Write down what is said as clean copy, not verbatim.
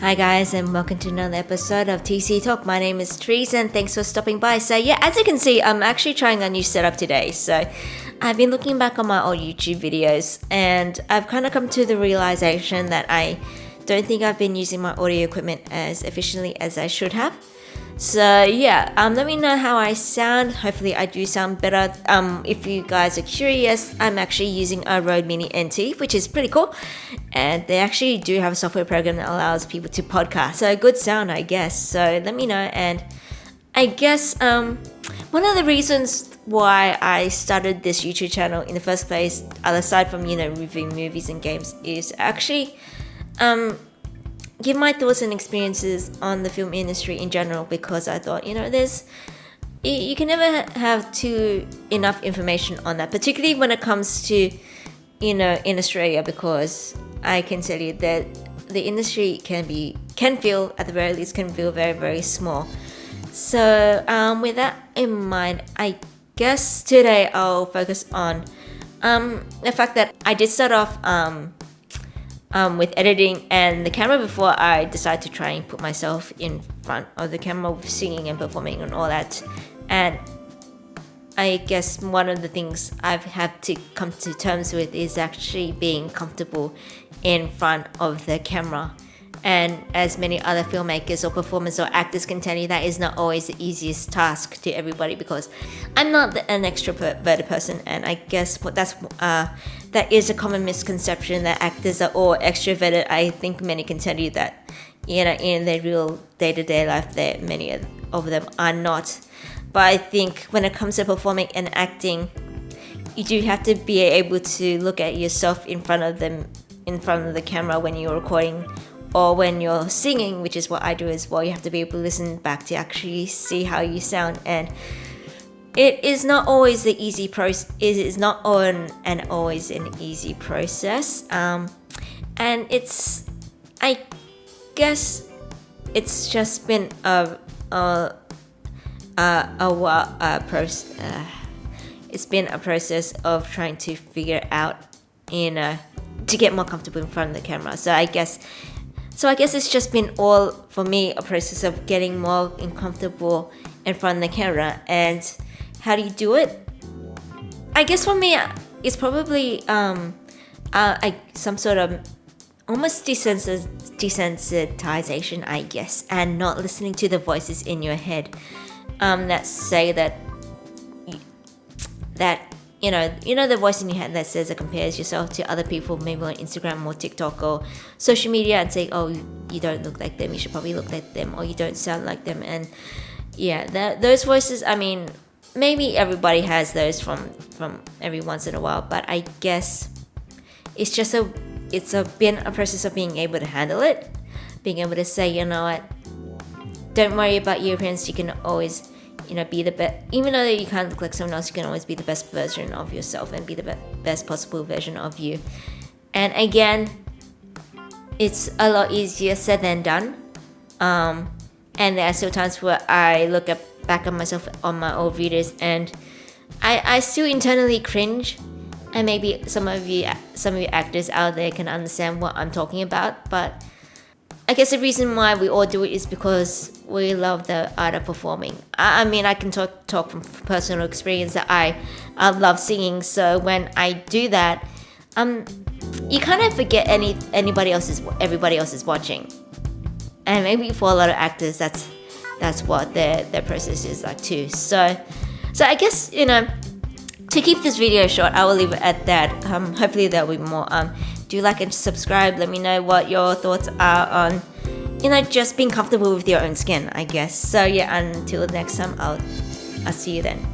Hi guys, and welcome to another episode of TC Talk. My name is Therese and thanks for stopping by. So yeah, as you can see, I'm actually trying a new setup today. So I've been looking back on my old YouTube videos and I've kind of come to the realization that I don't think I've been using my audio equipment as efficiently as I should have. So yeah, let me know how I sound. Hopefully I do sound better. If you guys are curious, I'm actually using a Rode Mini NT, which is pretty cool. And they actually do have a software program that allows people to podcast. So good sound, I guess. So let me know. And I guess one of the reasons why I started this YouTube channel in the first place, aside from, reviewing movies and games, is actually give my thoughts and experiences on the film industry in general, because I thought, you can never have enough information on that, particularly when it comes to, in Australia, because I can tell you that the industry can feel very, very small. So with that in mind, I guess today I'll focus on the fact that I did start off with editing and the camera before I decided to try and put myself in front of the camera with singing and performing and all that. And I guess one of the things I've had to come to terms with is actually being comfortable in front of the camera. And as many other filmmakers or performers or actors can tell you, that is not always the easiest task to everybody, because I'm not an extroverted person, and I guess that is a common misconception that actors are all extroverted. I think many can tell you that, in their real day-to-day life, that many of them are not. But I think when it comes to performing and acting, you do have to be able to look at yourself in front of the camera when you're recording or when you're singing, which is what I do as well. You have to be able to listen back to actually see how you sound, and it is not always the easy process. It is not always an easy process, and I guess it's just been it's been a process of trying to figure out, to get more comfortable in front of the camera. So I guess it's just been all, for me, a process of getting more comfortable in front of the camera. And how do you do it? I guess for me, it's probably some sort of almost desensitization, I guess, and not listening to the voices in your head that say that the voice in your head that says, that compares yourself to other people, maybe on Instagram or TikTok or social media, and say, oh, you don't look like them, you should probably look like them, or you don't sound like them. And yeah, those voices, I mean, maybe everybody has those from every once in a while, but I guess it's been a process of being able to handle it, being able to say, you know what, don't worry about your appearance, you can always be the best. Even though you can't look like someone else, you can always be the best version of yourself and be the best possible version of you. And again, it's a lot easier said than done. And there are still times where I look back at myself on my old videos and I still internally cringe. And maybe some of you actors out there can understand what I'm talking about, but I guess the reason why we all do it is because we love the art of performing. I mean, I can talk from personal experience that I love singing. So when I do that, you kind of forget everybody else is watching. And maybe for a lot of actors, that's what their process is like too. So I guess, to keep this video short, I will leave it at that. Hopefully there'll be more. Do like and subscribe. Let me know what your thoughts are on, just being comfortable with your own skin, I guess. So yeah, until next time, I'll see you then.